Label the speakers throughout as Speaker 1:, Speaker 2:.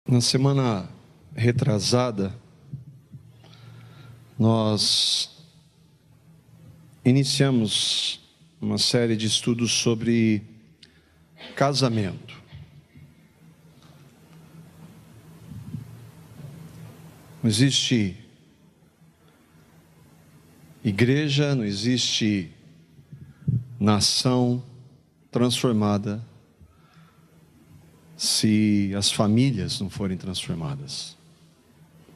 Speaker 1: Na semana retrasada, nós iniciamos uma série de estudos sobre casamento. Não existe igreja, não existe nação transformada se as famílias não forem transformadas.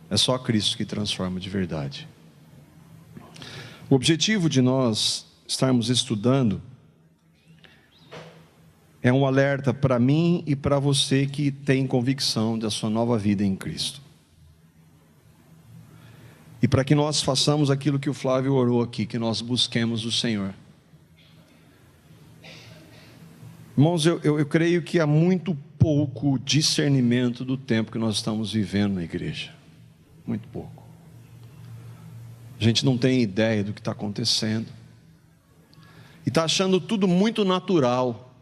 Speaker 1: É só Cristo que transforma de verdade. O objetivo de nós estarmos estudando é um alerta para mim e para você que tem convicção da sua nova vida em Cristo. E para que nós façamos aquilo que o Flávio orou aqui, que nós busquemos o Senhor. Irmãos, eu creio que há muito pouco discernimento do tempo que nós estamos vivendo na igreja. Muito pouco. A gente não tem ideia do que está acontecendo. E está achando tudo muito natural.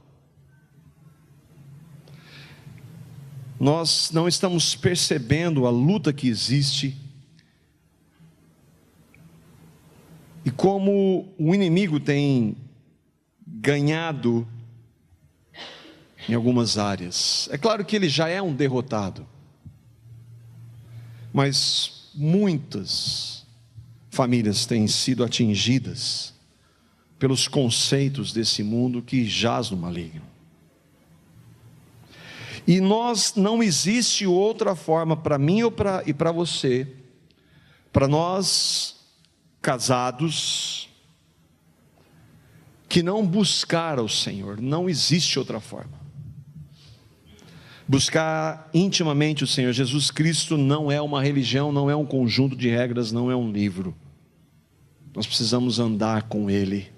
Speaker 1: Nós não estamos percebendo a luta que existe. E como o inimigo tem ganhado em algumas áreas. É claro que ele já é um derrotado, mas muitas famílias têm sido atingidas pelos conceitos desse mundo que jaz no maligno. E não existe outra forma para mim e para você, para nós casados, que não buscar ao Senhor. Não existe outra forma. Buscar intimamente o Senhor Jesus Cristo não é uma religião, não é um conjunto de regras, não é um livro. Nós precisamos andar com Ele.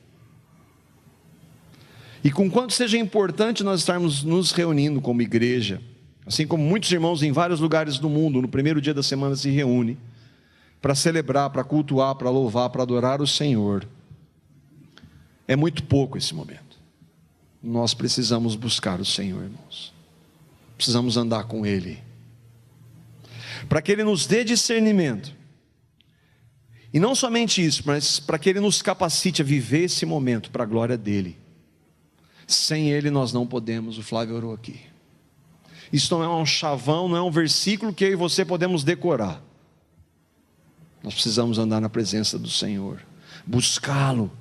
Speaker 1: E com quanto seja importante nós estarmos nos reunindo como igreja, assim como muitos irmãos em vários lugares do mundo, no primeiro dia da semana se reúnem, para celebrar, para cultuar, para louvar, para adorar o Senhor. É muito pouco esse momento. Nós precisamos buscar o Senhor, irmãos. Precisamos andar com Ele, para que Ele nos dê discernimento, e não somente isso, mas para que Ele nos capacite a viver esse momento para a glória dEle. Sem Ele nós não podemos. O Flávio orou aqui. Isso não é um chavão, não é um versículo que eu e você podemos decorar. Nós precisamos andar na presença do Senhor, buscá-lo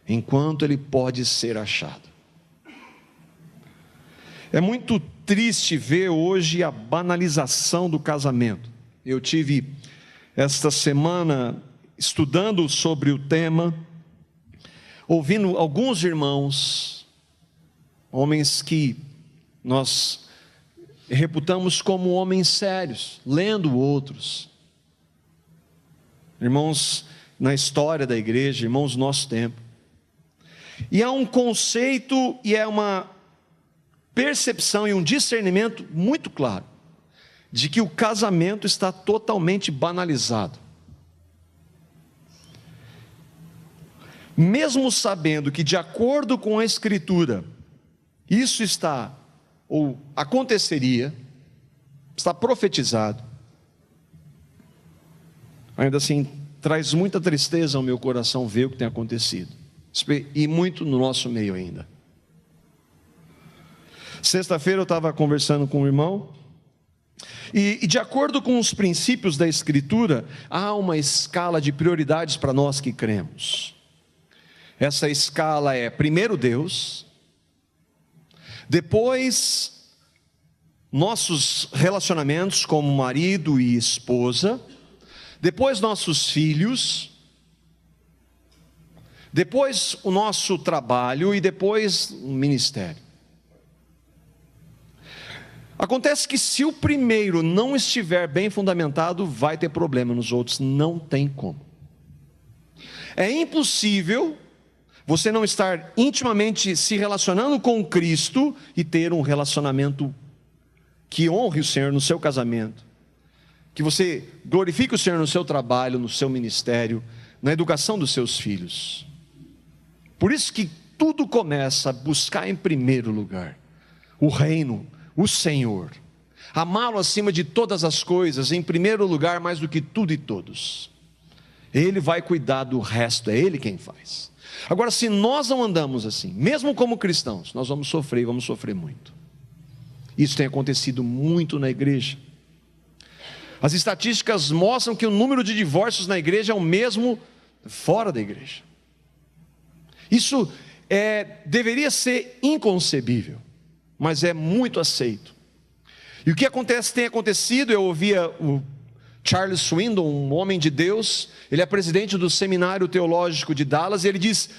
Speaker 1: enquanto Ele pode ser achado. É muito triste ver hoje a banalização do casamento. Eu tive esta semana estudando sobre o tema, ouvindo alguns irmãos, homens que nós reputamos como homens sérios, lendo outros, irmãos na história da igreja, irmãos do nosso tempo. E há um conceito e é uma percepção e um discernimento muito claro de que o casamento está totalmente banalizado. Mesmo sabendo que, de acordo com a Escritura, isso está ou aconteceria, está profetizado, ainda assim traz muita tristeza ao meu coração ver o que tem acontecido, e muito no nosso meio ainda. Sexta-feira eu estava conversando com um irmão, e de acordo com os princípios da Escritura, há uma escala de prioridades para nós que cremos. Essa escala é primeiro Deus, depois nossos relacionamentos como marido e esposa, depois nossos filhos, depois o nosso trabalho e depois o ministério. Acontece que se o primeiro não estiver bem fundamentado, vai ter problema nos outros, não tem como. É impossível você não estar intimamente se relacionando com Cristo e ter um relacionamento que honre o Senhor no seu casamento, que você glorifique o Senhor no seu trabalho, no seu ministério, na educação dos seus filhos. Por isso que tudo começa a buscar em primeiro lugar o reino, o Senhor, amá-lo acima de todas as coisas, em primeiro lugar, mais do que tudo e todos. Ele vai cuidar do resto, é Ele quem faz. Agora, se nós não andamos assim, mesmo como cristãos, nós vamos sofrer e vamos sofrer muito. Isso tem acontecido muito na igreja. As estatísticas mostram que o número de divórcios na igreja é o mesmo fora da igreja. Isso deveria ser inconcebível, mas é muito aceito. E o que tem acontecido, eu ouvia o Charles Swindoll, um homem de Deus, ele é presidente do Seminário Teológico de Dallas, e ele diz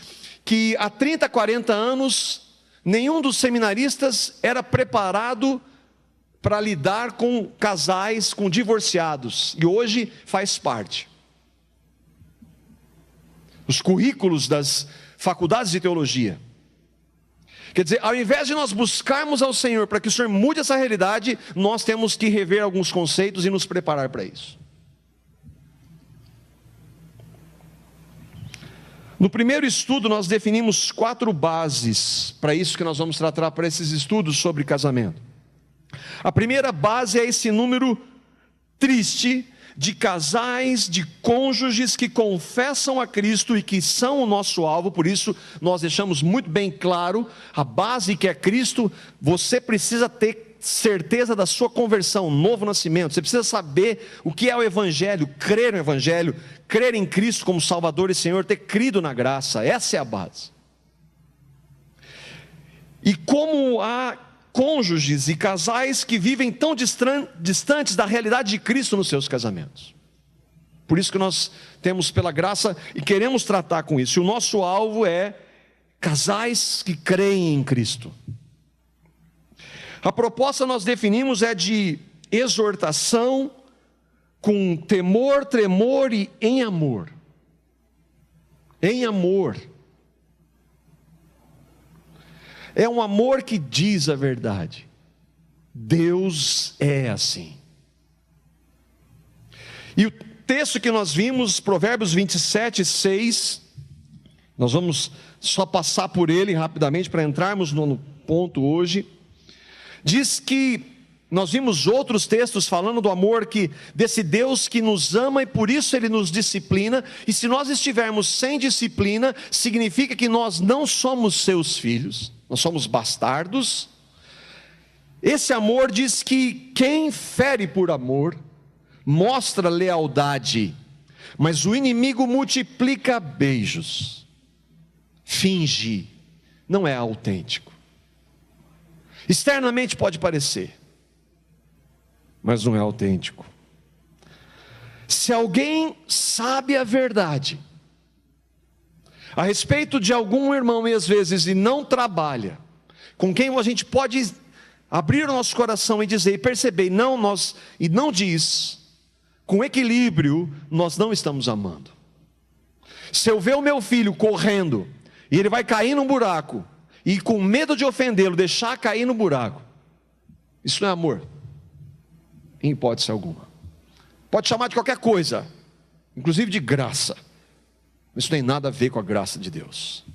Speaker 1: que há 30, 40 anos, nenhum dos seminaristas era preparado para lidar com casais, com divorciados, e hoje faz parte. Os currículos das faculdades de teologia. Quer dizer, ao invés de nós buscarmos ao Senhor para que o Senhor mude essa realidade, nós temos que rever alguns conceitos e nos preparar para isso. No primeiro estudo nós definimos 4 bases para isso que nós vamos tratar para esses estudos sobre casamento. A primeira base é esse número triste de casais, de cônjuges que confessam a Cristo e que são o nosso alvo. Por isso nós deixamos muito bem claro, a base que é Cristo. Você precisa ter certeza da sua conversão, novo nascimento. Você precisa saber o que é o Evangelho, crer no Evangelho, crer em Cristo como Salvador e Senhor, ter crido na graça. Essa é a base. E como há cônjuges e casais que vivem tão distantes da realidade de Cristo nos seus casamentos. Por isso que nós temos pela graça e queremos tratar com isso. E o nosso alvo é casais que creem em Cristo. A proposta nós definimos é de exortação com temor, tremor e em amor. Em amor. É um amor que diz a verdade. Deus é assim. E o texto que nós vimos, Provérbios 27, 6, nós vamos só passar por ele rapidamente para entrarmos no ponto hoje. Diz que nós vimos outros textos falando do amor desse Deus que nos ama e por isso Ele nos disciplina. E se nós estivermos sem disciplina, significa que nós não somos seus filhos. Nós somos bastardos. Esse amor diz que quem fere por amor mostra lealdade, mas o inimigo multiplica beijos. Finge, não é autêntico. Externamente pode parecer, mas não é autêntico. Se alguém sabe a verdade a respeito de algum irmão e às vezes e não trabalha, com quem a gente pode abrir o nosso coração e dizer, e perceber, e não diz, com equilíbrio, nós não estamos amando. Se eu ver o meu filho correndo, e ele vai cair num buraco, e com medo de ofendê-lo, deixar cair no buraco, isso não é amor, em hipótese alguma. Pode chamar de qualquer coisa, inclusive de graça. Isso não tem nada a ver com a graça de Deus.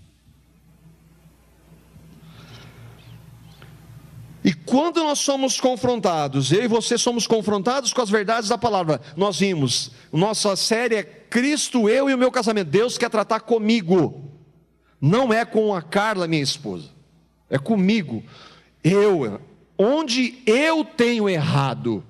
Speaker 1: E quando nós somos confrontados, eu e você somos confrontados com as verdades da palavra. Nós vimos, nossa série é Cristo, eu e o meu casamento. Deus quer tratar comigo, não é com a Carla, minha esposa, é comigo. Onde eu tenho errado,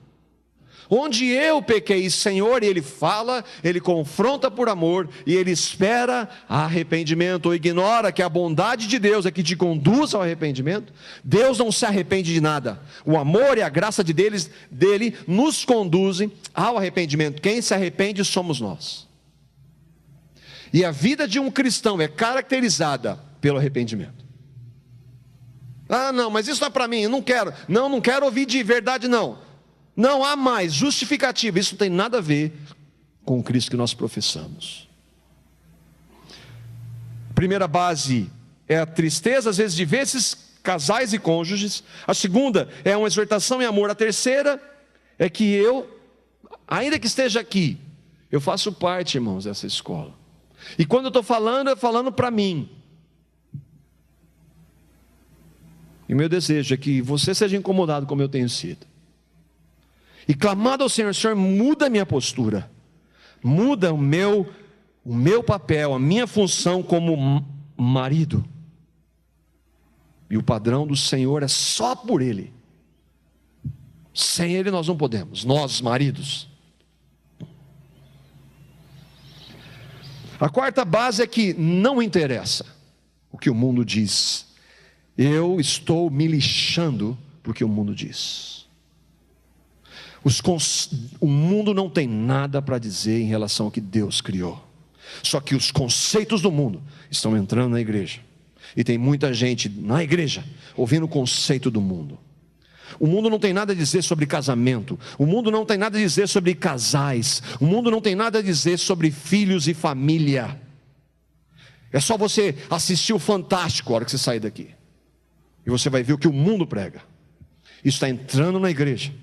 Speaker 1: onde eu pequei, Senhor, Ele fala, Ele confronta por amor, e Ele espera arrependimento, ou ignora que a bondade de Deus é que te conduz ao arrependimento. Deus não se arrepende de nada, o amor e a graça dele nos conduzem ao arrependimento. Quem se arrepende somos nós. E a vida de um cristão é caracterizada pelo arrependimento. Ah não, mas isso não é para mim, eu não quero. Não quero ouvir de verdade não. Não há mais justificativa, isso não tem nada a ver com o Cristo que nós professamos. A primeira base é a tristeza, às vezes, de ver esses casais e cônjuges. A segunda é uma exortação em amor. A terceira é que eu, ainda que esteja aqui, eu faço parte, irmãos, dessa escola. E quando eu estou falando para mim. E o meu desejo é que você seja incomodado como eu tenho sido. e clamado ao Senhor: Senhor, muda a minha postura, muda o meu papel, a minha função como marido. E o padrão do Senhor é só por Ele. Sem Ele nós não podemos, nós maridos. A quarta base é que não interessa o que o mundo diz. Eu estou me lixando porque o mundo diz. O mundo não tem nada para dizer em relação ao que Deus criou. Só que os conceitos do mundo estão entrando na igreja. E tem muita gente na igreja ouvindo o conceito do mundo. O mundo não tem nada a dizer sobre casamento. O mundo não tem nada a dizer sobre casais. O mundo não tem nada a dizer sobre filhos e família. É só você assistir o Fantástico a hora que você sair daqui. E você vai ver o que o mundo prega. Isso está entrando na igreja.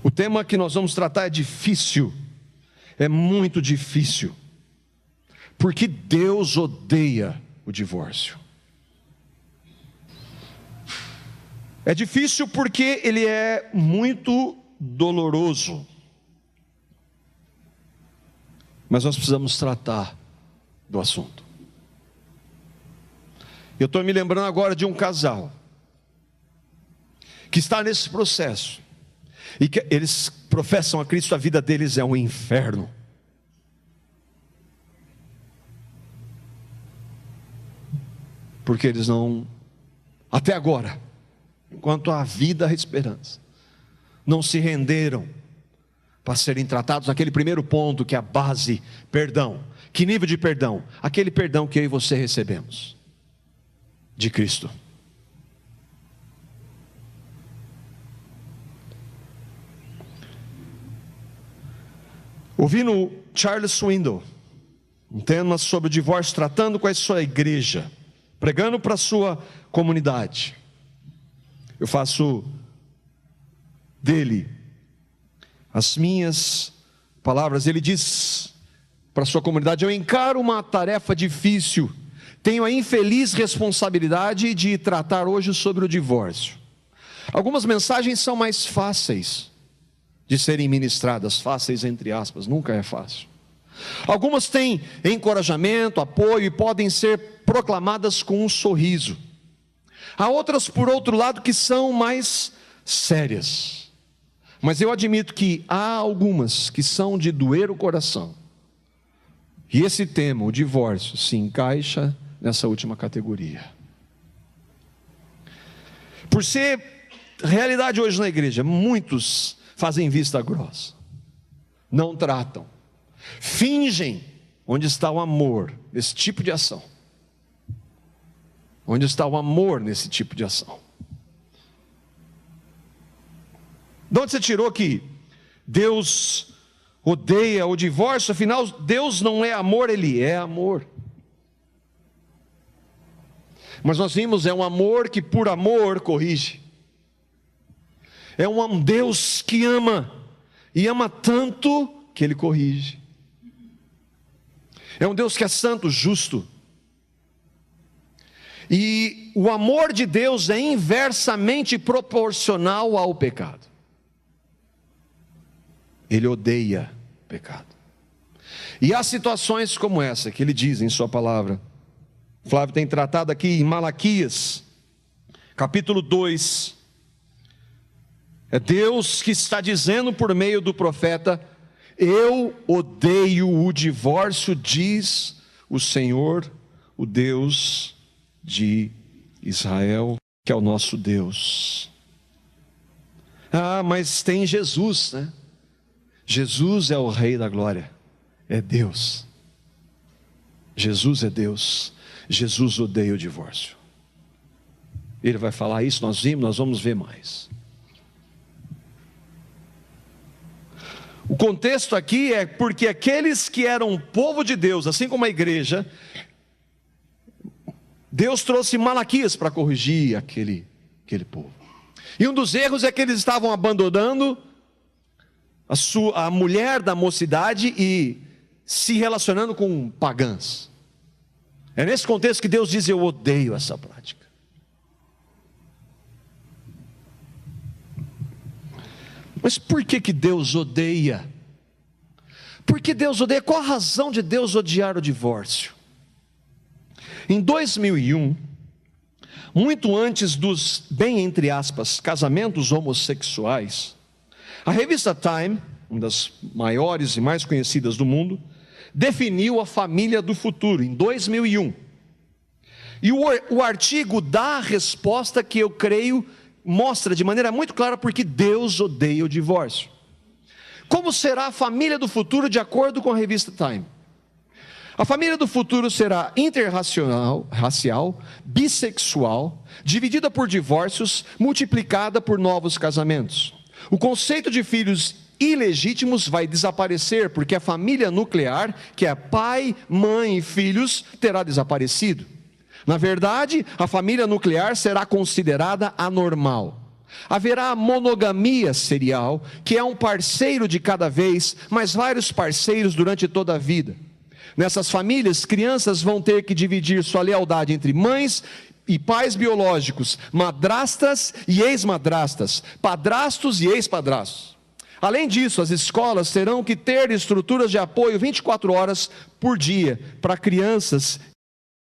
Speaker 1: O tema que nós vamos tratar é difícil. É muito difícil. Porque Deus odeia o divórcio. É difícil porque ele é muito doloroso. Mas nós precisamos tratar do assunto. Eu estou me lembrando agora de um casal que está nesse processo e que eles professam a Cristo, a vida deles é um inferno. Porque eles não, até agora, enquanto há vida, há esperança, não se renderam para serem tratados naquele primeiro ponto, que é a base, perdão. Que nível de perdão? Aquele perdão que eu e você recebemos de Cristo. Ouvindo Charles Swindoll, um tema sobre o divórcio, tratando com a sua igreja, pregando para a sua comunidade. Eu faço dele as minhas palavras. Ele diz para a sua comunidade: eu encaro uma tarefa difícil, tenho a infeliz responsabilidade de tratar hoje sobre o divórcio. Algumas mensagens são mais fáceis de serem ministradas, fáceis entre aspas, nunca é fácil. Algumas têm encorajamento, apoio e podem ser proclamadas com um sorriso. Há outras, por outro lado, que são mais sérias. Mas eu admito que há algumas que são de doer o coração. E esse tema, o divórcio, se encaixa nessa última categoria. Por ser realidade hoje na igreja, muitos fazem vista grossa, não tratam, fingem. Onde está o amor nesse tipo de ação? Onde está o amor nesse tipo de ação? De onde você tirou que Deus odeia o divórcio? Afinal, Deus não é amor, Ele é amor. Mas nós vimos, é um amor que por amor corrige. É um Deus que ama, e ama tanto que Ele corrige. É um Deus que é santo, justo. E o amor de Deus é inversamente proporcional ao pecado. Ele odeia o pecado. E há situações como essa que Ele diz em sua palavra. Flávio tem tratado aqui em Malaquias, capítulo 2. É Deus que está dizendo por meio do profeta: eu odeio o divórcio, diz o Senhor, o Deus de Israel, que é o nosso Deus. Ah, mas tem Jesus, né? Jesus é o Rei da Glória, é Deus. Jesus é Deus. Jesus odeia o divórcio. Ele vai falar isso, nós vimos, nós vamos ver mais. O contexto aqui é porque aqueles que eram povo de Deus, assim como a igreja, Deus trouxe Malaquias para corrigir aquele povo. E um dos erros é que eles estavam abandonando a mulher da mocidade e se relacionando com pagãs. É nesse contexto que Deus diz: eu odeio essa prática. Mas por que Deus odeia? Por que Deus odeia? Qual a razão de Deus odiar o divórcio? Em 2001, muito antes dos, bem entre aspas, casamentos homossexuais, a revista Time, uma das maiores e mais conhecidas do mundo, definiu a família do futuro, em 2001. E o artigo dá a resposta que eu creio mostra de maneira muito clara porque Deus odeia o divórcio. Como será a família do futuro de acordo com a revista Time? A família do futuro será interracial, bissexual, dividida por divórcios, multiplicada por novos casamentos. O conceito de filhos ilegítimos vai desaparecer, porque a família nuclear, que é pai, mãe e filhos, terá desaparecido. Na verdade, a família nuclear será considerada anormal. Haverá a monogamia serial, que é um parceiro de cada vez, mas vários parceiros durante toda a vida. Nessas famílias, crianças vão ter que dividir sua lealdade entre mães e pais biológicos, madrastas e ex-madrastas, padrastos e ex-padrastos. Além disso, as escolas terão que ter estruturas de apoio 24 horas por dia para crianças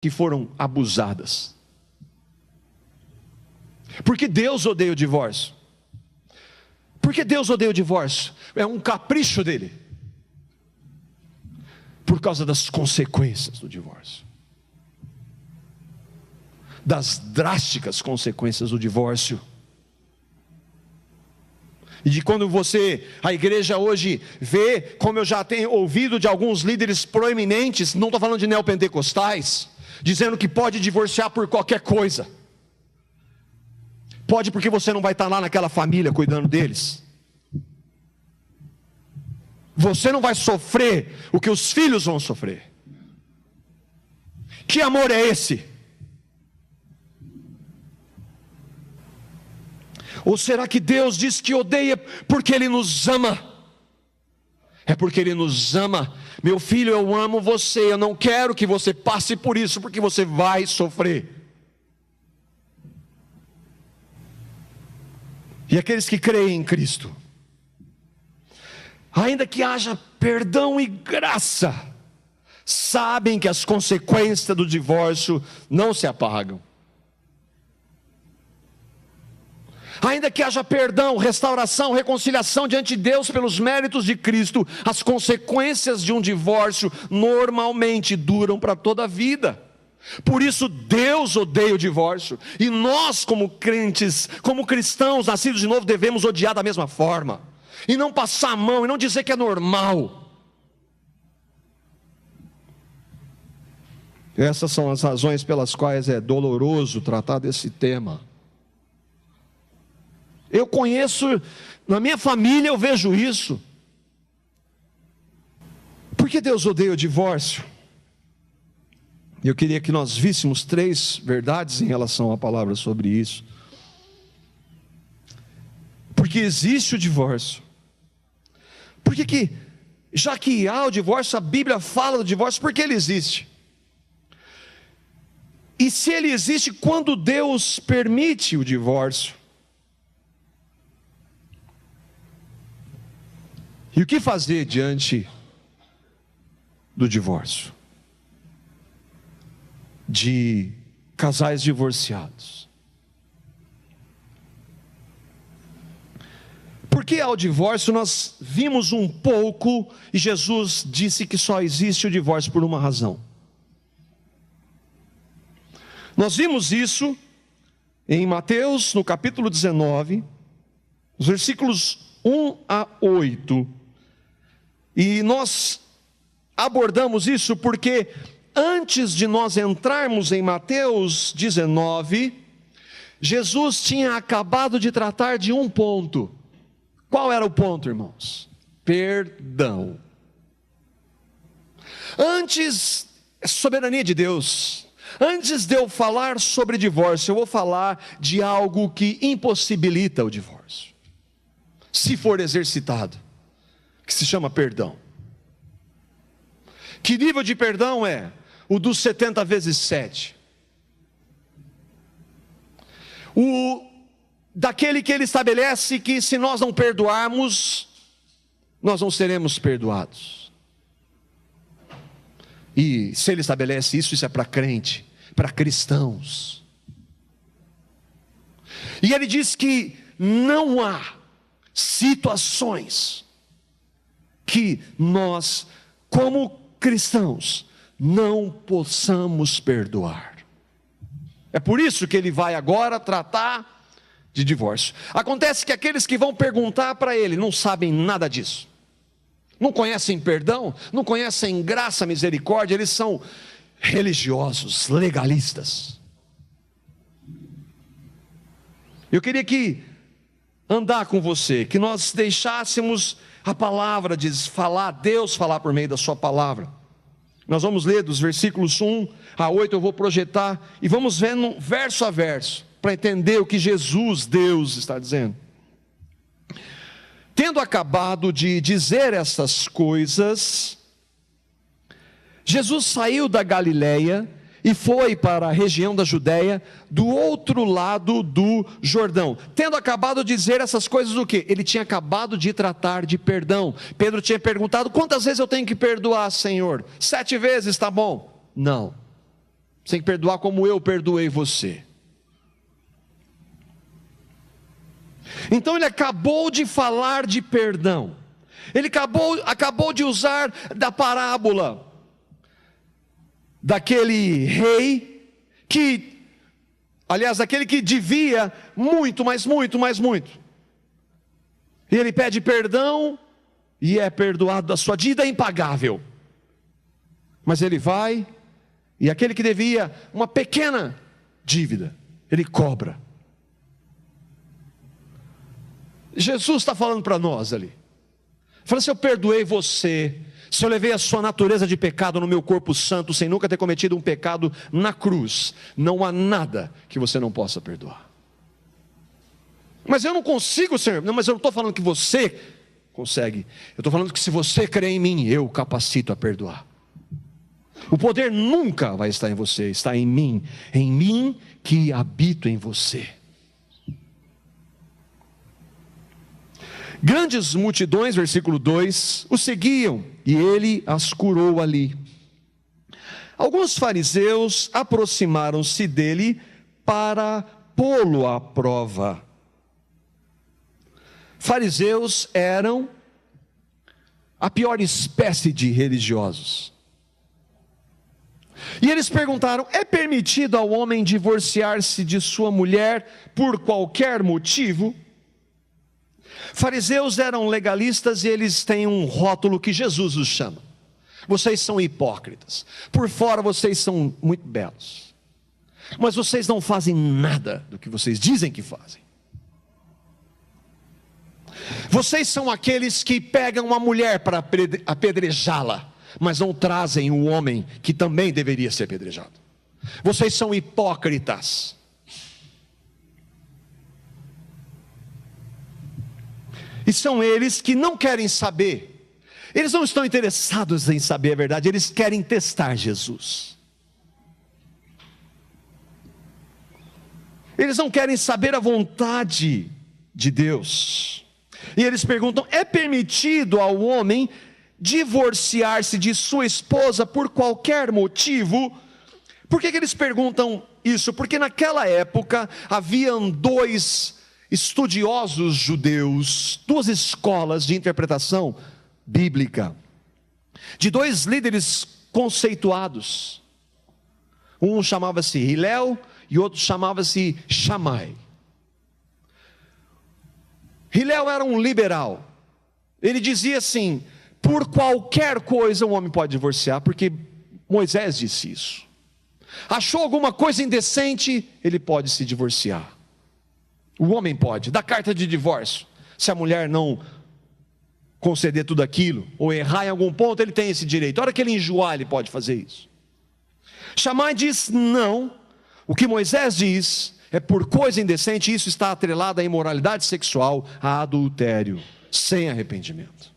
Speaker 1: que foram abusadas. Por que Deus odeia o divórcio? Por que Deus odeia o divórcio? É um capricho dele. Por causa das consequências do divórcio. Das drásticas consequências do divórcio. E de quando a igreja hoje vê, como eu já tenho ouvido de alguns líderes proeminentes, não estou falando de neopentecostais, dizendo que pode divorciar por qualquer coisa. Pode porque você não vai estar lá naquela família cuidando deles. Você não vai sofrer o que os filhos vão sofrer. Que amor é esse? Ou será que Deus diz que odeia porque Ele nos ama? É porque Ele nos ama. Meu filho, eu amo você, eu não quero que você passe por isso, porque você vai sofrer. E aqueles que creem em Cristo, ainda que haja perdão e graça, sabem que as consequências do divórcio não se apagam. Ainda que haja perdão, restauração, reconciliação diante de Deus pelos méritos de Cristo, as consequências de um divórcio normalmente duram para toda a vida. Por isso Deus odeia o divórcio. E nós, como crentes, como cristãos nascidos de novo, devemos odiar da mesma forma. E não passar a mão, e não dizer que é normal. Essas são as razões pelas quais é doloroso tratar desse tema. Eu conheço, na minha família eu vejo isso. Por que Deus odeia o divórcio? Eu queria que nós víssemos 3 verdades em relação à palavra sobre isso. Porque existe o divórcio. Por que, já que há o divórcio, a Bíblia fala do divórcio, por que ele existe? E se ele existe, quando Deus permite o divórcio? E o que fazer diante do divórcio? De casais divorciados. Porque ao divórcio nós vimos um pouco, e Jesus disse que só existe o divórcio por uma razão. Nós vimos isso em Mateus, no capítulo 19, os versículos 1 a 8. E nós abordamos isso porque antes de nós entrarmos em Mateus 19, Jesus tinha acabado de tratar de um ponto. Qual era o ponto, irmãos? Perdão. Antes, soberania de Deus. Antes de eu falar sobre divórcio, eu vou falar de algo que impossibilita o divórcio, se for exercitado, que se chama perdão. Que nível de perdão é? O dos 70 vezes 7. daquele que ele estabelece que se nós não perdoarmos, nós não seremos perdoados. E se ele estabelece isso, isso é para crente, para cristãos. E ele diz que não há situações que nós, como cristãos, não possamos perdoar. É por isso que ele vai agora tratar de divórcio. Acontece que aqueles que vão perguntar para ele não sabem nada disso. Não conhecem perdão, não conhecem graça, misericórdia, eles são religiosos, legalistas. Eu queria andar com você, que nós deixássemos a palavra de falar, Deus falar por meio da sua palavra. Nós vamos ler dos versículos 1 a 8, eu vou projetar, e vamos vendo verso a verso, para entender o que Jesus, Deus, está dizendo. Tendo acabado de dizer essas coisas, Jesus saiu da Galileia e foi para a região da Judéia, do outro lado do Jordão. Tendo acabado de dizer essas coisas, o quê? Ele tinha acabado de tratar de perdão. Pedro tinha perguntado: quantas vezes eu tenho que perdoar, Senhor? 7 vezes, está bom? Não, você tem que perdoar como eu perdoei você. Então ele acabou de falar de perdão. Ele acabou de usar da parábola daquele rei que, aliás, daquele que devia muito, mas muito, mas muito. E ele pede perdão e é perdoado da sua dívida impagável. Mas ele vai e aquele que devia uma pequena dívida, ele cobra. Jesus está falando para nós ali. Fala: se eu perdoei você, se eu levei a sua natureza de pecado no meu corpo santo, sem nunca ter cometido um pecado na cruz, não há nada que você não possa perdoar. Mas eu não consigo, Senhor. Não, mas eu não estou falando que você consegue. Eu estou falando que se você crê em mim, eu capacito a perdoar. O poder nunca vai estar em você, está em mim que habito em você. Grandes multidões, versículo 2, o seguiam e ele as curou ali. Alguns fariseus aproximaram-se dele para pô-lo à prova. Fariseus eram a pior espécie de religiosos. E eles perguntaram: é permitido ao homem divorciar-se de sua mulher por qualquer motivo? Fariseus eram legalistas e eles têm um rótulo que Jesus os chama: vocês são hipócritas. Por fora vocês são muito belos, mas vocês não fazem nada do que vocês dizem que fazem. Vocês são aqueles que pegam uma mulher para apedrejá-la, mas não trazem o homem que também deveria ser apedrejado. Vocês são hipócritas. E são eles que não querem saber. Eles não estão interessados em saber a verdade, eles querem testar Jesus. Eles não querem saber a vontade de Deus. E eles perguntam: é permitido ao homem divorciar-se de sua esposa por qualquer motivo? Por que eles perguntam isso? Porque naquela época haviam 2 estudiosos judeus, 2 escolas de interpretação bíblica, de 2 líderes conceituados. Um chamava-se Hillel e outro chamava-se Shammai. Hillel era um liberal. Ele dizia assim: por qualquer coisa um homem pode divorciar, porque Moisés disse isso. Achou alguma coisa indecente, ele pode se divorciar. O homem pode dar carta de divórcio. Se a mulher não conceder tudo aquilo, ou errar em algum ponto, ele tem esse direito. A hora que ele enjoar, ele pode fazer isso. Shammai diz: não. O que Moisés diz é por coisa indecente, isso está atrelado à imoralidade sexual, a adultério, sem arrependimento.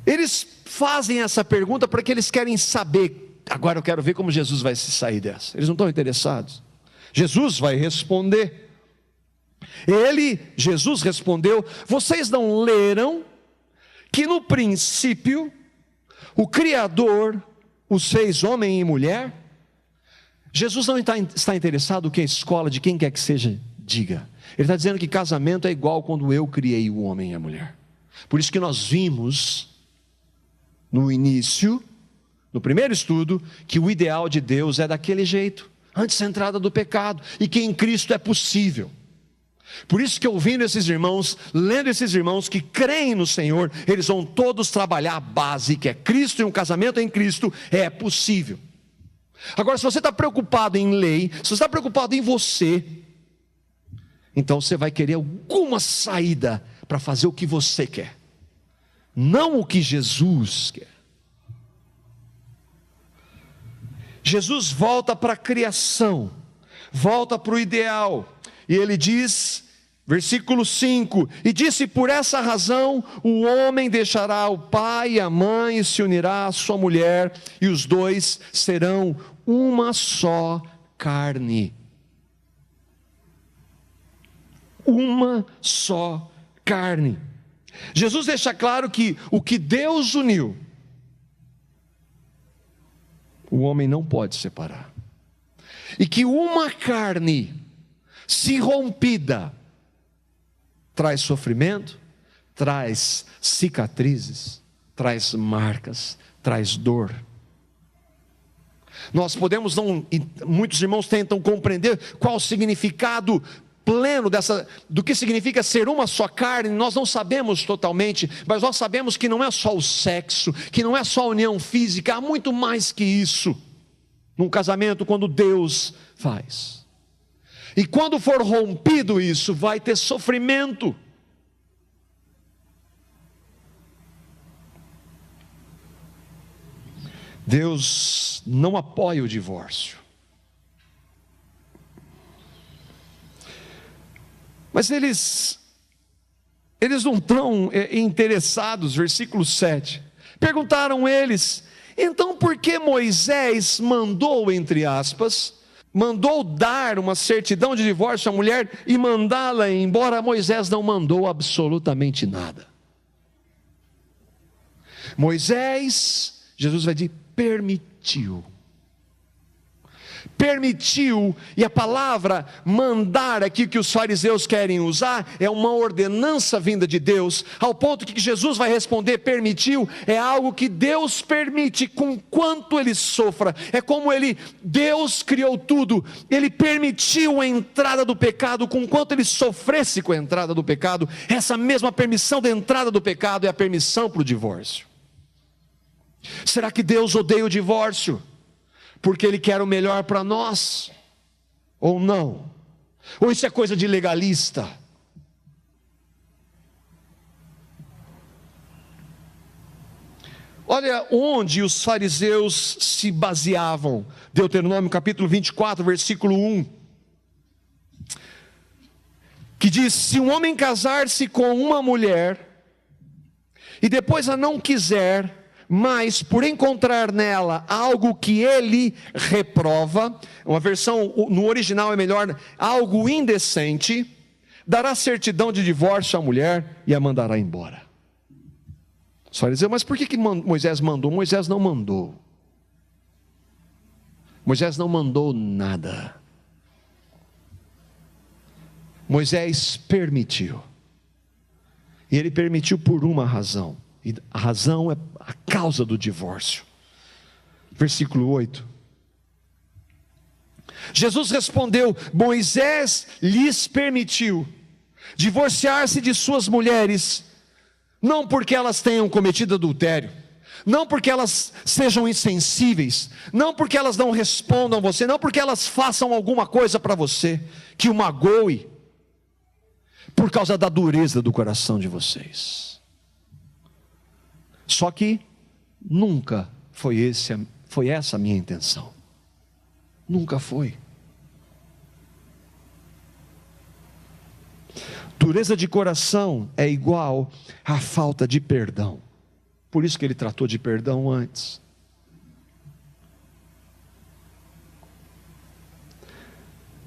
Speaker 1: Eles fazem essa pergunta porque eles querem saber. Agora eu quero ver como Jesus vai se sair dessa. Eles não estão interessados. Jesus vai responder. Jesus respondeu: vocês não leram que no princípio o Criador os fez homem e mulher? Jesus não está interessado no que a escola de quem quer que seja diga. Ele está dizendo que casamento é igual quando eu criei o homem e a mulher. Por isso que nós vimos no início, no primeiro estudo, que o ideal de Deus é daquele jeito, antes da entrada do pecado, e que em Cristo é possível. Por isso que ouvindo esses irmãos, lendo esses irmãos que creem no Senhor, eles vão todos trabalhar a base, que é Cristo, e um casamento em Cristo é possível. Agora, se você está preocupado em lei, se você está preocupado em você, então você vai querer alguma saída para fazer o que você quer, não o que Jesus quer. Jesus volta para a criação, volta para o ideal, e ele diz, versículo 5: e disse: por essa razão o homem deixará o pai e a mãe e se unirá à sua mulher, e os dois serão uma só carne. Uma só carne. Jesus deixa claro que o que Deus uniu, o homem não pode separar. E que uma carne se rompida traz sofrimento, traz cicatrizes, traz marcas, traz dor. Nós podemos não, muitos irmãos tentam compreender qual o significado pleno do que significa ser uma só carne. Nós não sabemos totalmente, mas nós sabemos que não é só o sexo, que não é só a união física, há muito mais que isso num casamento quando Deus faz. E quando for rompido isso, vai ter sofrimento. Deus não apoia o divórcio. Mas eles não estão interessados, versículo 7. Perguntaram eles: então por que Moisés mandou, entre aspas, mandou dar uma certidão de divórcio à mulher e mandá-la embora? Moisés não mandou absolutamente nada. Moisés, Jesus vai dizer, permitiu. Permitiu, e a palavra mandar aqui que os fariseus querem usar é uma ordenança vinda de Deus, ao ponto que Jesus vai responder: permitiu, é algo que Deus permite com quanto ele sofra. É como Deus criou tudo, ele permitiu a entrada do pecado com quanto ele sofresse com a entrada do pecado. Essa mesma permissão da entrada do pecado é a permissão para o divórcio. Será que Deus odeia o divórcio porque Ele quer o melhor para nós? Ou não? Ou isso é coisa de legalista? Olha onde os fariseus se baseavam. Deuteronômio capítulo 24, versículo 1. Que diz: se um homem casar-se com uma mulher e depois a não quiser, mas por encontrar nela algo que ele reprova, uma versão no original é melhor, algo indecente, dará certidão de divórcio à mulher e a mandará embora. Só dizer, mas por que Moisés mandou? Moisés não mandou. Moisés não mandou nada. Moisés permitiu. E ele permitiu por uma razão. E a razão é a causa do divórcio. Versículo 8. Jesus respondeu: Moisés lhes permitiu divorciar-se de suas mulheres, não porque elas tenham cometido adultério, não porque elas sejam insensíveis, não porque elas não respondam a você, não porque elas façam alguma coisa para você que o magoe, por causa da dureza do coração de vocês. Só que nunca foi essa a minha intenção. Nunca foi. Dureza de coração é igual à falta de perdão. Por isso que ele tratou de perdão antes.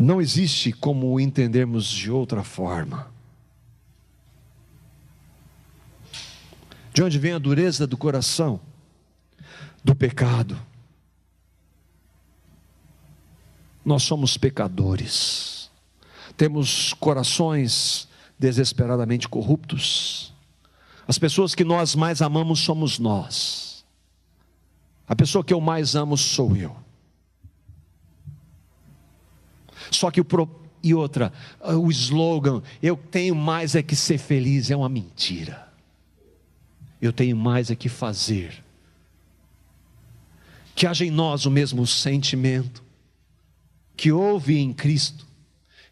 Speaker 1: Não existe como entendermos de outra forma. De onde vem a dureza do coração? Do pecado. Nós somos pecadores. Temos corações desesperadamente corruptos. As pessoas que nós mais amamos somos nós. A pessoa que eu mais amo sou eu. Só que o slogan, eu tenho mais é que ser feliz, é uma mentira. Eu tenho mais é que fazer. Que haja em nós o mesmo sentimento que houve em Cristo.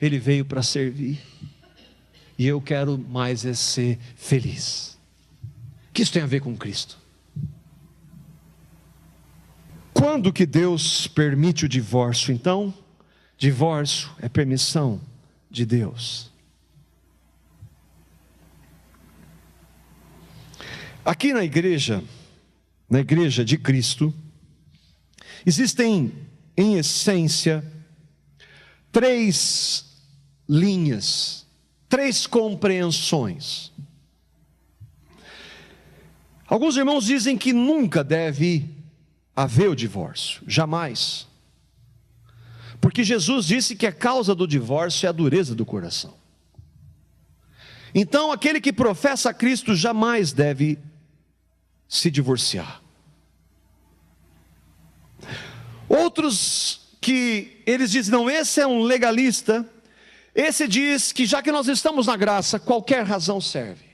Speaker 1: Ele veio para servir. E eu quero mais é ser feliz. O que isso tem a ver com Cristo? Quando que Deus permite o divórcio? Então, divórcio é permissão de Deus. Aqui na igreja de Cristo, existem, em essência, 3 linhas, 3 compreensões. Alguns irmãos dizem que nunca deve haver o divórcio, jamais. Porque Jesus disse que a causa do divórcio é a dureza do coração. Então, aquele que professa a Cristo jamais deve se divorciar. Outros que eles dizem, não, esse é um legalista, esse diz que já que nós estamos na graça, qualquer razão serve.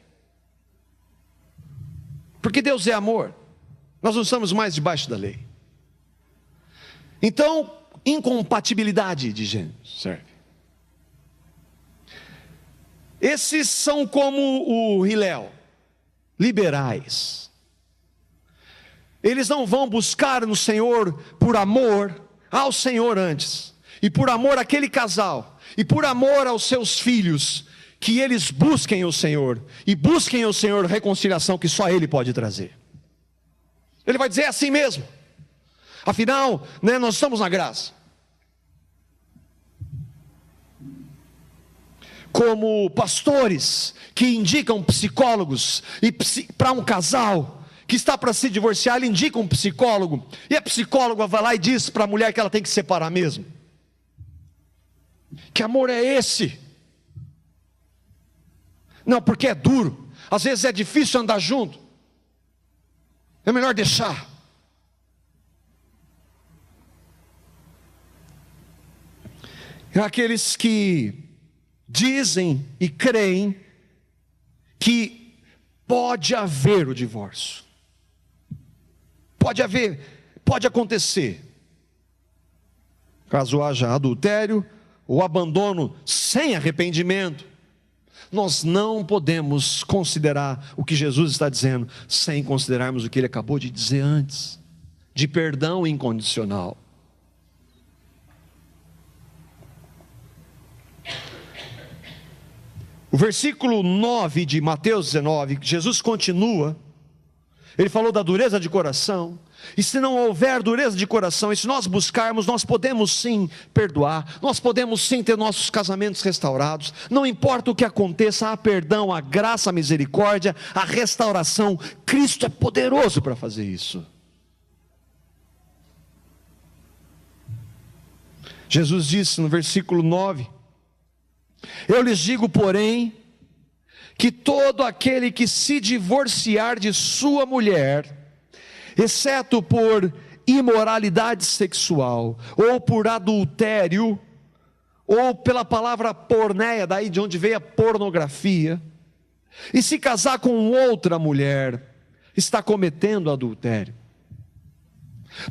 Speaker 1: Porque Deus é amor, nós não estamos mais debaixo da lei. Então, incompatibilidade de gêneros serve. Esses são como o Hillel, liberais. Eles não vão buscar no Senhor por amor ao Senhor antes, e por amor àquele casal, e por amor aos seus filhos, que eles busquem o Senhor, e busquem o Senhor reconciliação que só Ele pode trazer. Ele vai dizer, é assim mesmo. Afinal, nós estamos na graça. Como pastores que indicam psicólogos, e para um casal que está para se divorciar, ele indica um psicólogo, e a psicóloga vai lá e diz para a mulher que ela tem que separar mesmo. Que amor é esse? Não, porque é duro, às vezes é difícil andar junto, é melhor deixar. É aqueles que dizem e creem que pode haver o divórcio. Pode haver, pode acontecer. Caso haja adultério ou abandono sem arrependimento, nós não podemos considerar o que Jesus está dizendo sem considerarmos o que ele acabou de dizer antes, de perdão incondicional. O versículo 9 de Mateus 19, Jesus continua, ele falou da dureza de coração, e se não houver dureza de coração, e se nós buscarmos, nós podemos sim perdoar, nós podemos sim ter nossos casamentos restaurados, não importa o que aconteça, há perdão, há graça, há misericórdia, há restauração, Cristo é poderoso para fazer isso. Jesus disse no versículo 9, eu lhes digo, porém, que todo aquele que se divorciar de sua mulher, exceto por imoralidade sexual, ou por adultério, ou pela palavra porneia, daí de onde veio a pornografia, e se casar com outra mulher, está cometendo adultério.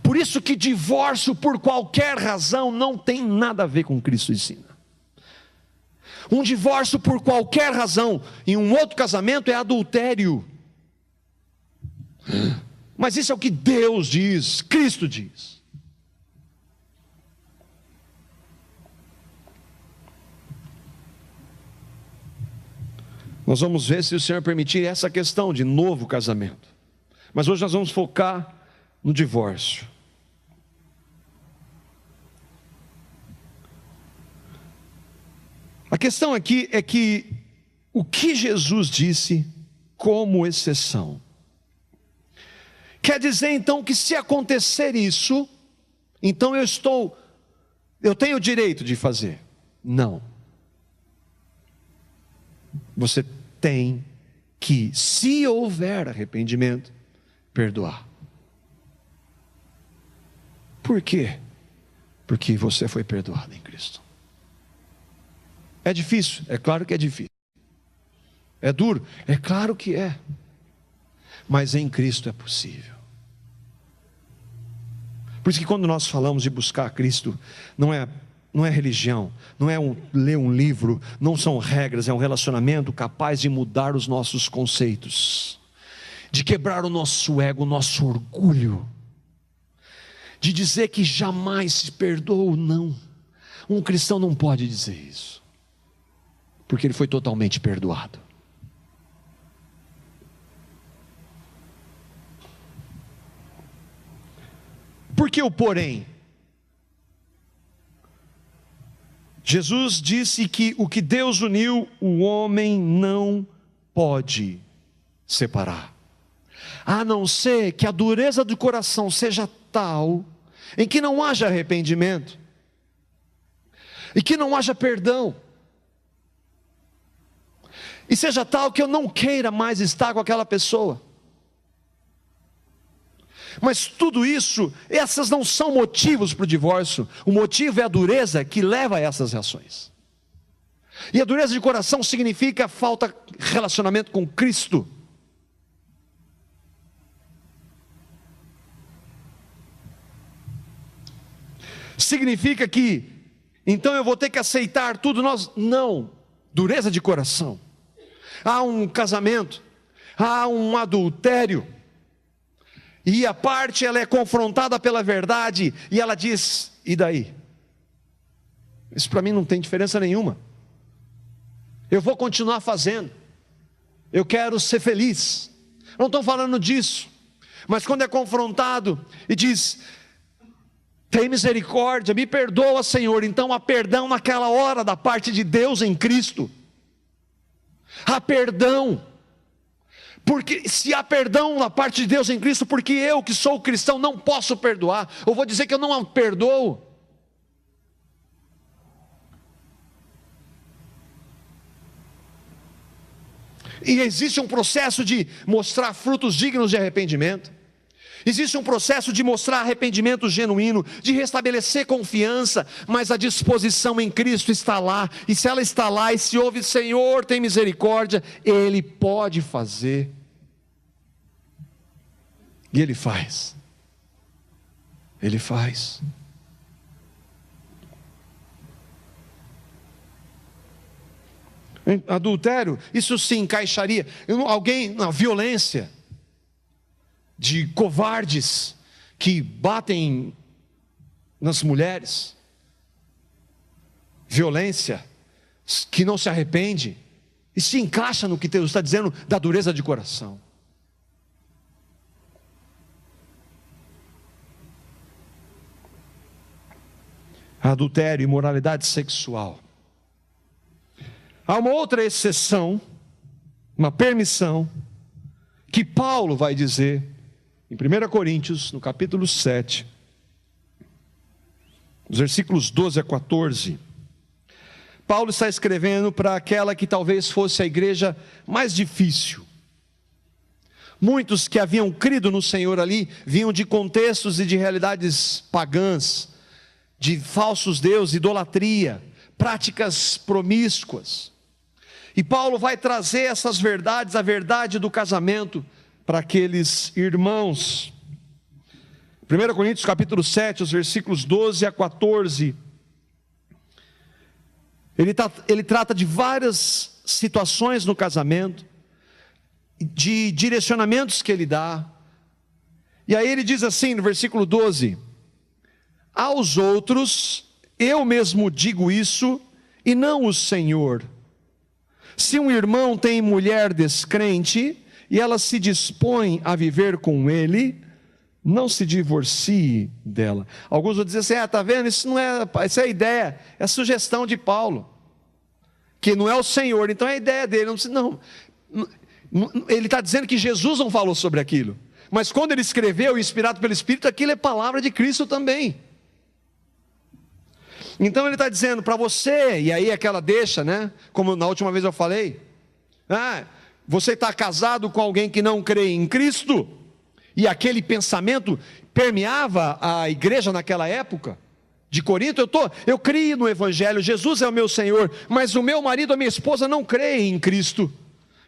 Speaker 1: Por isso que divórcio por qualquer razão não tem nada a ver com o que Cristo ensina. Um divórcio por qualquer razão em um outro casamento é adultério. Mas isso é o que Deus diz, Cristo diz. Nós vamos ver se o Senhor permitir essa questão de novo casamento. Mas hoje nós vamos focar no divórcio. A questão aqui é que o que Jesus disse como exceção quer dizer então que se acontecer isso, então eu tenho o direito de fazer. Não. Você tem que, se houver arrependimento, perdoar. Por quê? Porque você foi perdoado em Cristo. É difícil? É claro que é difícil. É duro? É claro que é. Mas em Cristo é possível. Por isso que quando nós falamos de buscar Cristo, não é religião, não é ler um livro, não são regras, é um relacionamento capaz de mudar os nossos conceitos, de quebrar o nosso ego, o nosso orgulho, de dizer que jamais se perdoou. Não, um cristão não pode dizer isso, porque ele foi totalmente perdoado. Por que o porém? Jesus disse que o que Deus uniu, o homem não pode separar, a não ser que a dureza do coração seja tal, em que não haja arrependimento, e que não haja perdão, e seja tal que eu não queira mais estar com aquela pessoa. Mas tudo isso, essas não são motivos para o divórcio. O motivo é a dureza que leva a essas reações. E a dureza de coração significa falta de relacionamento com Cristo. Significa que, então eu vou ter que aceitar tudo. Não, dureza de coração. Há um casamento, há um adultério, e a parte ela é confrontada pela verdade, e ela diz: e daí? Isso para mim não tem diferença nenhuma. Eu vou continuar fazendo. Eu quero ser feliz. Não estou falando disso. Mas quando é confrontado e diz: tem misericórdia, me perdoa, Senhor. Então há perdão naquela hora da parte de Deus em Cristo. Há perdão. Porque se há perdão na parte de Deus em Cristo, porque eu que sou cristão não posso perdoar, eu vou dizer que eu não perdoo. E existe um processo de mostrar frutos dignos de arrependimento. Existe um processo de mostrar arrependimento genuíno, de restabelecer confiança, mas a disposição em Cristo está lá. E se ela está lá e se ouve: Senhor, tem misericórdia, Ele pode fazer. E Ele faz. Ele faz. Adultério, isso se encaixaria. Alguém, na violência, de covardes que batem nas mulheres, violência que não se arrepende, e se encaixa no que Deus está dizendo da dureza de coração. Adultério, imoralidade sexual. Há uma outra exceção, uma permissão, que Paulo vai dizer em 1 Coríntios, no capítulo 7, os versículos 12 a 14. Paulo está escrevendo para aquela que talvez fosse a igreja mais difícil. Muitos que haviam crido no Senhor ali, vinham de contextos e de realidades pagãs, de falsos deuses, idolatria, práticas promíscuas. E Paulo vai trazer essas verdades, a verdade do casamento, para aqueles irmãos. 1 Coríntios capítulo 7, os versículos 12 a 14. Ele trata de várias situações no casamento, de direcionamentos que ele dá. E aí ele diz assim no versículo 12: aos outros eu mesmo digo isso, e não o Senhor. Se um irmão tem mulher descrente, e ela se dispõe a viver com ele, não se divorcie dela. Alguns vão dizer assim: está vendo, isso não é, isso é ideia, é sugestão de Paulo. que não é o Senhor, então é a ideia dele. Ele está dizendo que Jesus não falou sobre aquilo, mas quando ele escreveu, inspirado pelo Espírito, aquilo é palavra de Cristo também. Então ele está dizendo para você, e aí aquela deixa, né? Como na última vez eu falei, você está casado com alguém que não crê em Cristo, e aquele pensamento permeava a igreja naquela época de Corinto. Eu creio no Evangelho, Jesus é o meu Senhor, mas o meu marido, a minha esposa não creem em Cristo,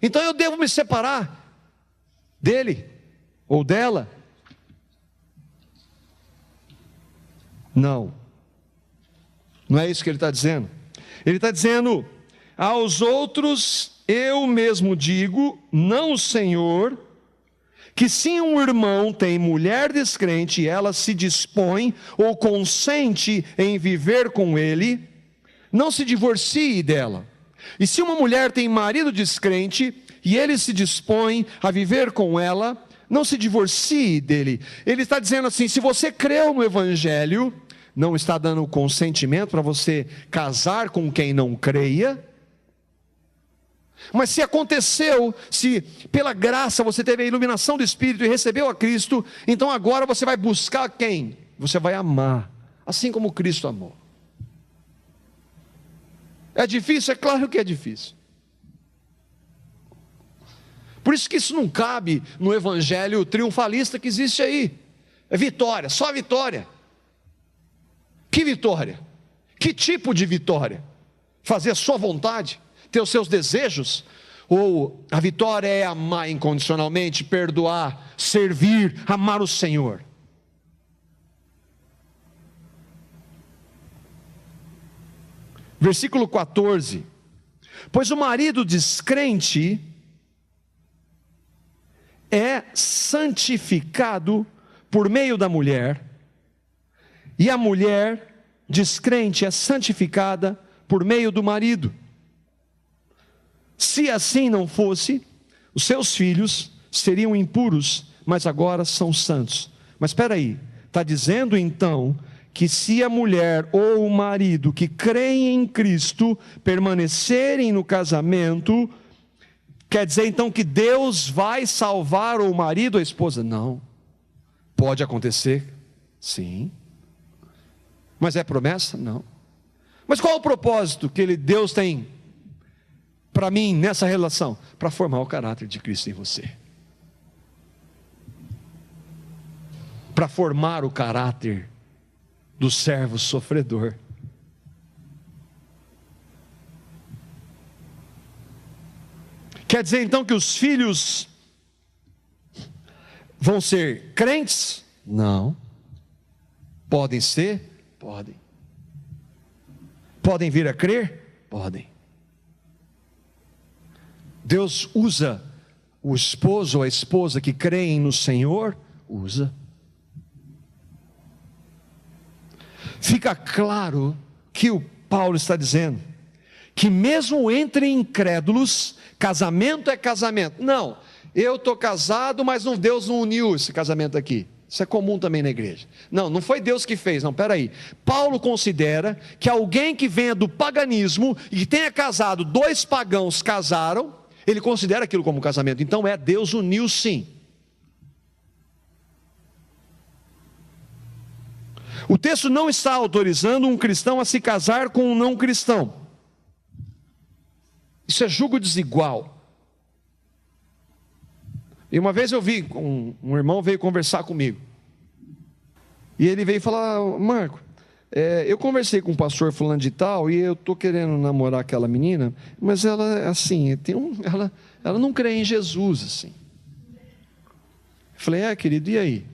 Speaker 1: então eu devo me separar dele ou dela. Não é isso que ele está dizendo. Ele está dizendo: aos outros eu mesmo digo, não o Senhor, que se um irmão tem mulher descrente e ela se dispõe ou consente em viver com ele, não se divorcie dela. E se uma mulher tem marido descrente e ele se dispõe a viver com ela, não se divorcie dele. Ele está dizendo assim: se você creu no Evangelho, não está dando consentimento para você casar com quem não creia. Mas se aconteceu, se pela graça você teve a iluminação do Espírito e recebeu a Cristo, então agora você vai buscar quem? Você vai amar, assim como Cristo amou. É difícil? É claro que é difícil. Por isso que isso não cabe no evangelho triunfalista que existe aí. É vitória, só vitória. Que vitória? Que tipo de vitória? Fazer a sua vontade? Ter os seus desejos? Ou a vitória é amar incondicionalmente, perdoar, servir, amar o Senhor? Versículo 14: pois o marido descrente é santificado por meio da mulher, e a mulher descrente é santificada por meio do marido. Se assim não fosse, os seus filhos seriam impuros, mas agora são santos. Mas espera aí, está dizendo então que se a mulher ou o marido que creem em Cristo permanecerem no casamento, quer dizer então que Deus vai salvar o marido ou a esposa? Não. Pode acontecer? Sim. Mas é promessa? Não. Mas qual é o propósito que Deus tem para mim nessa relação? Para formar o caráter de Cristo em você. Para formar o caráter do servo sofredor. Quer dizer então que os filhos vão ser crentes? Não. Podem ser? Podem. Podem vir a crer? Podem. Deus usa o esposo ou a esposa que creem no Senhor? Usa. Fica claro que o Paulo está dizendo que mesmo entre incrédulos, casamento é casamento. Não, eu estou casado, mas Deus não uniu esse casamento aqui. Isso é comum também na igreja. Não foi Deus que fez, não, peraí. Paulo considera que alguém que venha do paganismo e que tenha casado, dois pagãos casaram, ele considera aquilo como casamento. Então Deus uniu sim. O texto não está autorizando um cristão a se casar com um não cristão. Isso é julgo desigual. E uma vez eu vi, um irmão veio conversar comigo. E ele veio falar: Marco, eu conversei com o pastor fulano de tal, e eu estou querendo namorar aquela menina, mas ela, assim, ela não crê em Jesus, assim. Eu falei: querido, e aí?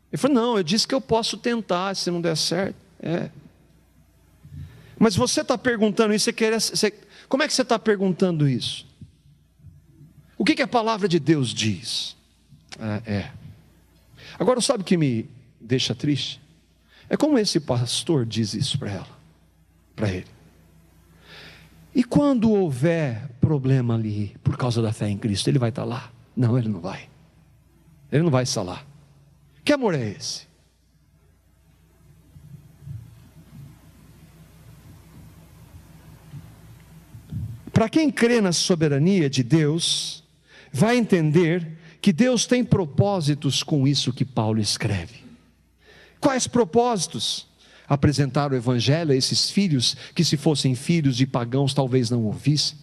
Speaker 1: Ele falou: não, eu disse que eu posso tentar, se não der certo. Mas você está perguntando isso, como é que você está perguntando isso? O que a palavra de Deus diz? Agora, sabe o que me deixa triste? É como esse pastor diz isso para ele. E quando houver problema ali, por causa da fé em Cristo, ele vai estar lá? Não, ele não vai. Ele não vai estar lá. Que amor é esse? Para quem crê na soberania de Deus, vai entender que Deus tem propósitos com isso que Paulo escreve. Quais propósitos? Apresentar o evangelho a esses filhos, que se fossem filhos de pagãos talvez não ouvissem.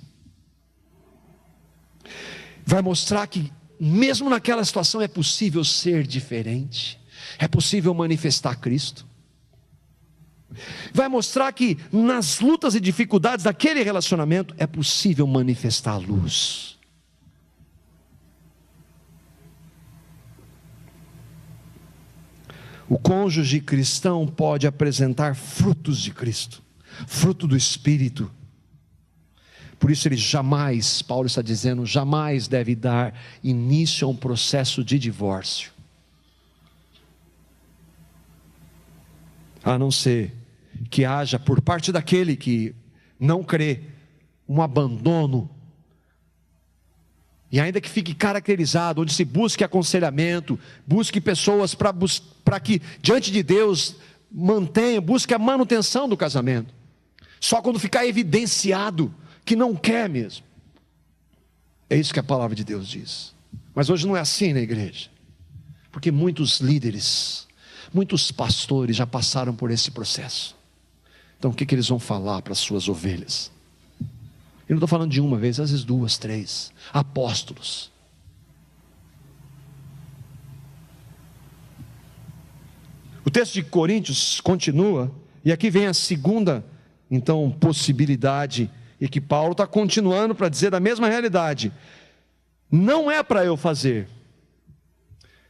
Speaker 1: Vai mostrar que mesmo naquela situação é possível ser diferente, é possível manifestar Cristo. Vai mostrar que nas lutas e dificuldades daquele relacionamento é possível manifestar a luz. O cônjuge cristão pode apresentar frutos de Cristo, fruto do Espírito. Por isso ele jamais, Paulo está dizendo, jamais deve dar início a um processo de divórcio. A não ser que haja por parte daquele que não crê, um abandono. E ainda que fique caracterizado, onde se busque aconselhamento, busque pessoas para que diante de Deus busque a manutenção do casamento. Só quando ficar evidenciado que não quer mesmo. É isso que a palavra de Deus diz. Mas hoje não é assim na igreja. Porque muitos líderes, muitos pastores já passaram por esse processo. Então o que eles vão falar para as suas ovelhas? Eu não estou falando de uma vez, às vezes duas, três. Apóstolos. O texto de Coríntios continua, e aqui vem a segunda, então, possibilidade, e que Paulo está continuando para dizer a mesma realidade. Não é para eu fazer.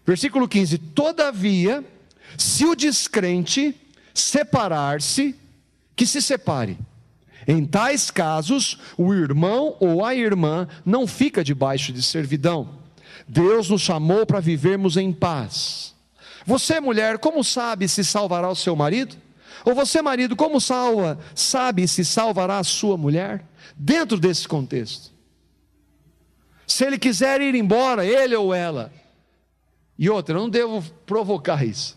Speaker 1: Versículo 15: todavia, se o descrente separar-se, que se separe. Em tais casos, o irmão ou a irmã não fica debaixo de servidão. Deus nos chamou para vivermos em paz. Você, mulher, como sabe se salvará o seu marido? Ou você, marido, como sabe se salvará a sua mulher? Dentro desse contexto. Se ele quiser ir embora, ele ou ela. E outra, eu não devo provocar isso.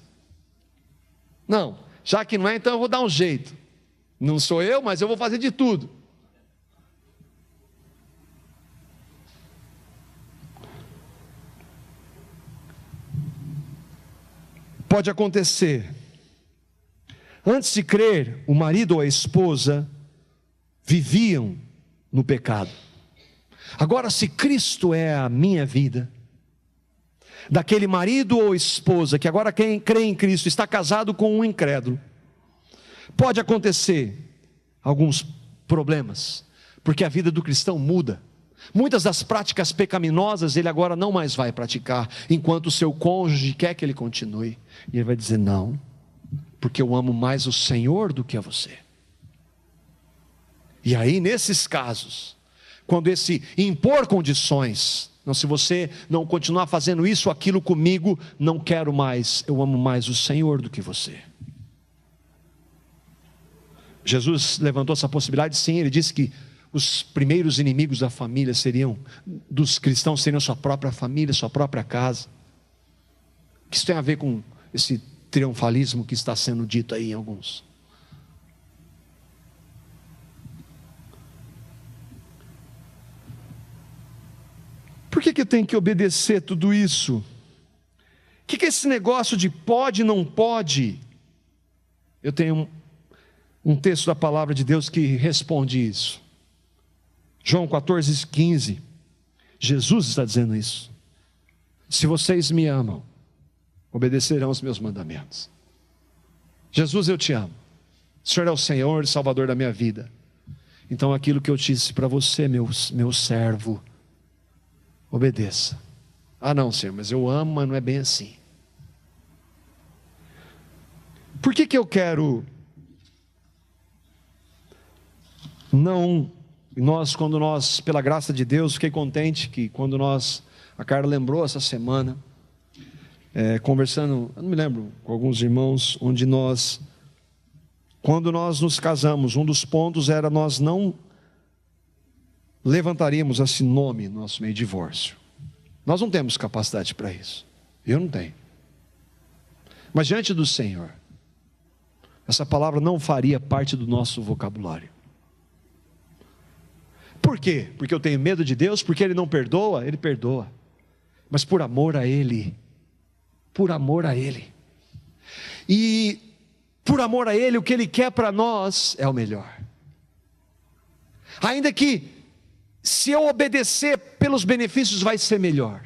Speaker 1: Não, já que não é, então eu vou dar um jeito. Não sou eu, mas eu vou fazer de tudo. Pode acontecer. Antes de crer, o marido ou a esposa viviam no pecado. Agora, se Cristo é a minha vida, daquele marido ou esposa que agora quem crê em Cristo está casado com um incrédulo, pode acontecer alguns problemas, porque a vida do cristão muda. Muitas das práticas pecaminosas ele agora não mais vai praticar, enquanto o seu cônjuge quer que ele continue. E ele vai dizer: não, porque eu amo mais o Senhor do que a você. E aí, nesses casos, quando esse impor condições, não, se você não continuar fazendo isso ou aquilo comigo, não quero mais, eu amo mais o Senhor do que você. Jesus levantou essa possibilidade, sim. Ele disse que os primeiros inimigos da família dos cristãos seriam sua própria família, sua própria casa. O que isso tem a ver com esse triunfalismo que está sendo dito aí em alguns? Por que eu tenho que obedecer tudo isso? O que é esse negócio de pode, não pode? Eu tenho um texto da palavra de Deus que responde isso. João 14:15. Jesus está dizendo isso. Se vocês me amam, obedecerão os meus mandamentos. Jesus, eu te amo. O Senhor é o Senhor e Salvador da minha vida. Então aquilo que eu disse para você, meu servo, obedeça. Ah não, Senhor, mas eu amo, mas não é bem assim. Por que eu quero... Quando nós, pela graça de Deus, fiquei contente que quando a Carla lembrou essa semana, conversando, eu não me lembro, com alguns irmãos, quando nós nos casamos, um dos pontos era nós não levantaríamos esse nome no nosso meio de divórcio. Nós não temos capacidade para isso, eu não tenho. Mas diante do Senhor, essa palavra não faria parte do nosso vocabulário. Por quê? Porque eu tenho medo de Deus? Porque Ele não perdoa? Ele perdoa, mas por amor a Ele. Por amor a Ele. E por amor a Ele, o que Ele quer para nós é o melhor. Ainda que, se eu obedecer pelos benefícios, vai ser melhor,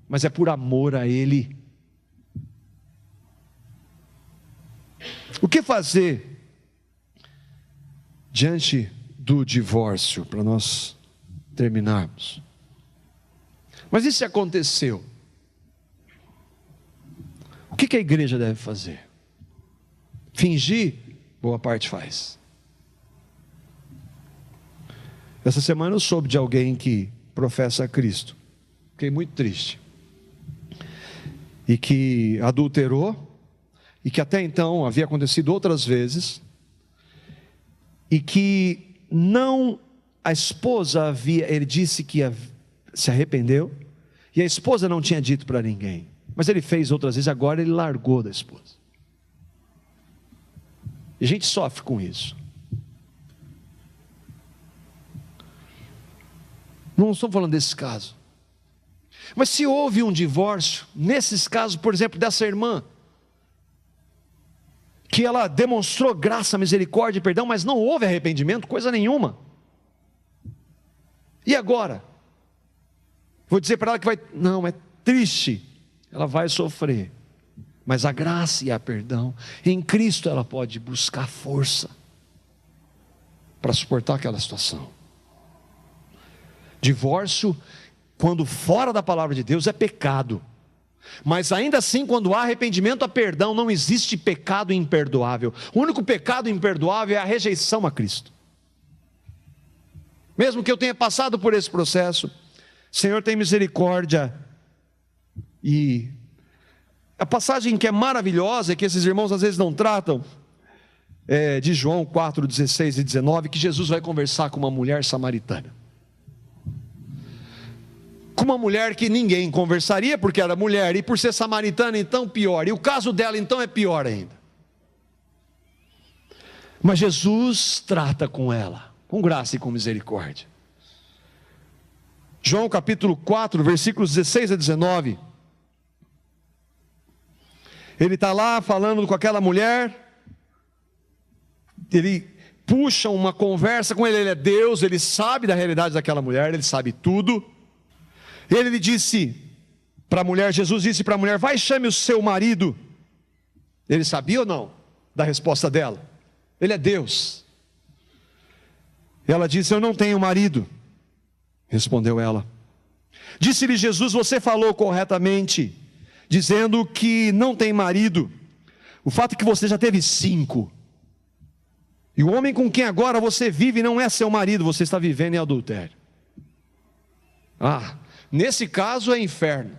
Speaker 1: mas é por amor a Ele. O que fazer diante do divórcio, para nós terminarmos? Mas e se aconteceu? O que a igreja deve fazer? Fingir? Boa parte faz. Essa semana eu soube de alguém que professa a Cristo. Fiquei muito triste. E que adulterou, e que até então havia acontecido outras vezes, e que não, a esposa havia, ele disse que se arrependeu, e a esposa não tinha dito para ninguém, mas ele fez outras vezes, agora ele largou da esposa. E a gente sofre com isso. Não estou falando desse caso, mas se houve um divórcio, nesses casos, por exemplo, dessa irmã, que ela demonstrou graça, misericórdia e perdão, mas não houve arrependimento, coisa nenhuma. E agora? Vou dizer para ela que não, é triste, ela vai sofrer, mas a graça e a perdão, em Cristo ela pode buscar força, para suportar aquela situação. Divórcio, quando fora da palavra de Deus, é pecado. Mas ainda assim, quando há arrependimento, há perdão, não existe pecado imperdoável. O único pecado imperdoável é a rejeição a Cristo. Mesmo que eu tenha passado por esse processo, Senhor, tem misericórdia. E a passagem que é maravilhosa, que esses irmãos às vezes não tratam, é de João 4, 16 e 19, que Jesus vai conversar com uma mulher samaritana. Com uma mulher que ninguém conversaria, porque era mulher, e por ser samaritana, então pior, e o caso dela então é pior ainda. Mas Jesus trata com ela, com graça e com misericórdia. João capítulo 4, versículos 16 a 19, ele está lá falando com aquela mulher, ele puxa uma conversa com ele é Deus, ele sabe da realidade daquela mulher, ele sabe tudo. Ele lhe disse para a mulher, Jesus disse para a mulher, vai, chame o seu marido. Ele sabia ou não da resposta dela? Ele é Deus. Ela disse, eu não tenho marido. Respondeu ela. Disse-lhe Jesus, você falou corretamente, dizendo que não tem marido. O fato é que você já teve 5. E o homem com quem agora você vive não é seu marido, você está vivendo em adultério. Nesse caso é inferno.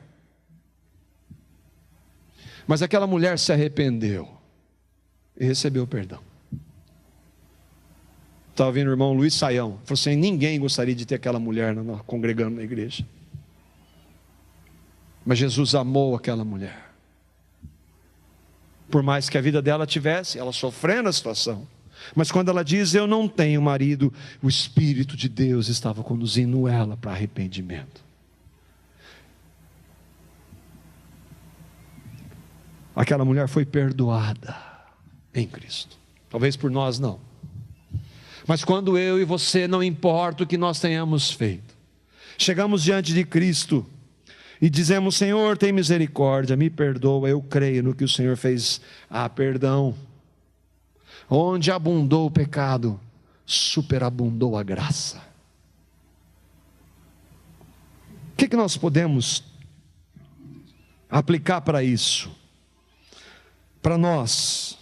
Speaker 1: Mas aquela mulher se arrependeu e recebeu perdão. Estava vendo o irmão Luiz Saião, falou assim, ninguém gostaria de ter aquela mulher congregando na igreja. Mas Jesus amou aquela mulher. Por mais que a vida dela tivesse, ela sofrendo a situação, mas quando ela diz, eu não tenho marido, o Espírito de Deus estava conduzindo ela para arrependimento. Aquela mulher foi perdoada em Cristo. Talvez por nós não. Mas quando eu e você, não importa o que nós tenhamos feito, chegamos diante de Cristo e dizemos, Senhor, tem misericórdia, me perdoa, eu creio no que o Senhor fez. Perdão. Onde abundou o pecado, superabundou a graça. O que nós podemos aplicar para isso? Para nós,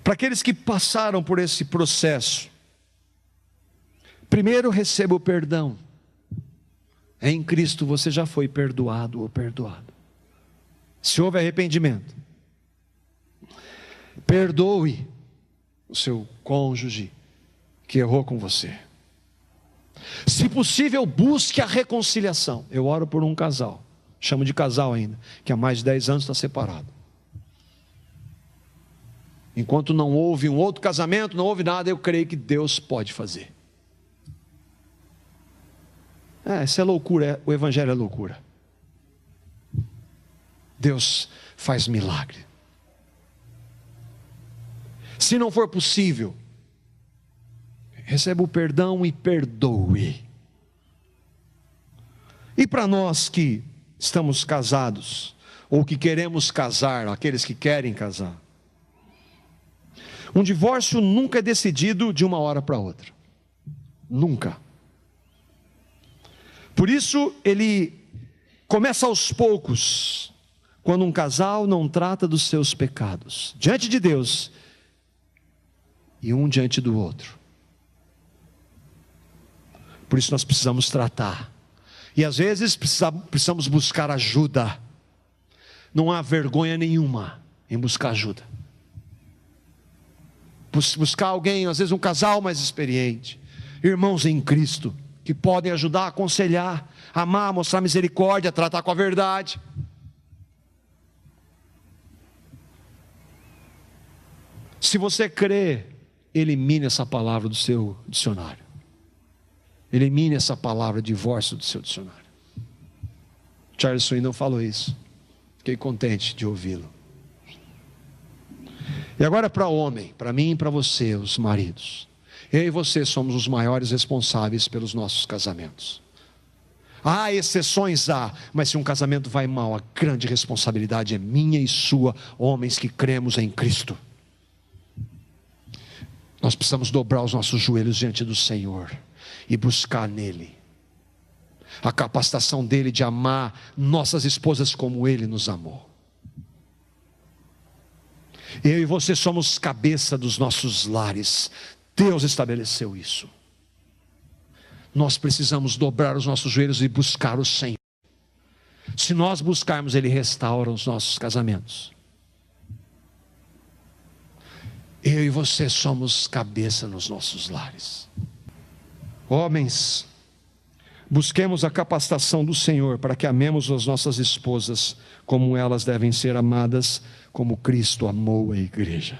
Speaker 1: para aqueles que passaram por esse processo, primeiro receba o perdão. Em Cristo você já foi perdoado ou perdoado. Se houve arrependimento, perdoe o seu cônjuge que errou com você. Se possível, busque a reconciliação. Eu oro por um casal, chamo de casal ainda, que há mais de 10 anos está separado. Enquanto não houve um outro casamento, não houve nada, eu creio que Deus pode fazer. Isso é loucura, o Evangelho é loucura. Deus faz milagre. Se não for possível, receba o perdão e perdoe. E para nós que estamos casados, ou que queremos casar, aqueles que querem casar, um divórcio nunca é decidido de uma hora para outra. Nunca. Por isso, ele começa aos poucos, quando um casal não trata dos seus pecados, diante de Deus, e um diante do outro. Por isso nós precisamos tratar. E às vezes precisamos buscar ajuda. Não há vergonha nenhuma em buscar ajuda. Buscar alguém, às vezes um casal mais experiente, irmãos em Cristo, que podem ajudar, aconselhar, amar, mostrar misericórdia, tratar com a verdade. Se você crê, elimine essa palavra do seu dicionário. Elimine essa palavra divórcio do seu dicionário. Charles Swindoll falou isso. Fiquei contente de ouvi-lo. E agora para o homem, para mim e para você, os maridos. Eu e você somos os maiores responsáveis pelos nossos casamentos. Há exceções, mas se um casamento vai mal, a grande responsabilidade é minha e sua, homens que cremos em Cristo. Nós precisamos dobrar os nossos joelhos diante do Senhor e buscar nele a capacitação dele de amar nossas esposas como ele nos amou. Eu e você somos cabeça dos nossos lares. Deus estabeleceu isso. Nós precisamos dobrar os nossos joelhos e buscar o Senhor. Se nós buscarmos, ele restaura os nossos casamentos. Eu e você somos cabeça nos nossos lares. Homens, busquemos a capacitação do Senhor para que amemos as nossas esposas como elas devem ser amadas, como Cristo amou a igreja.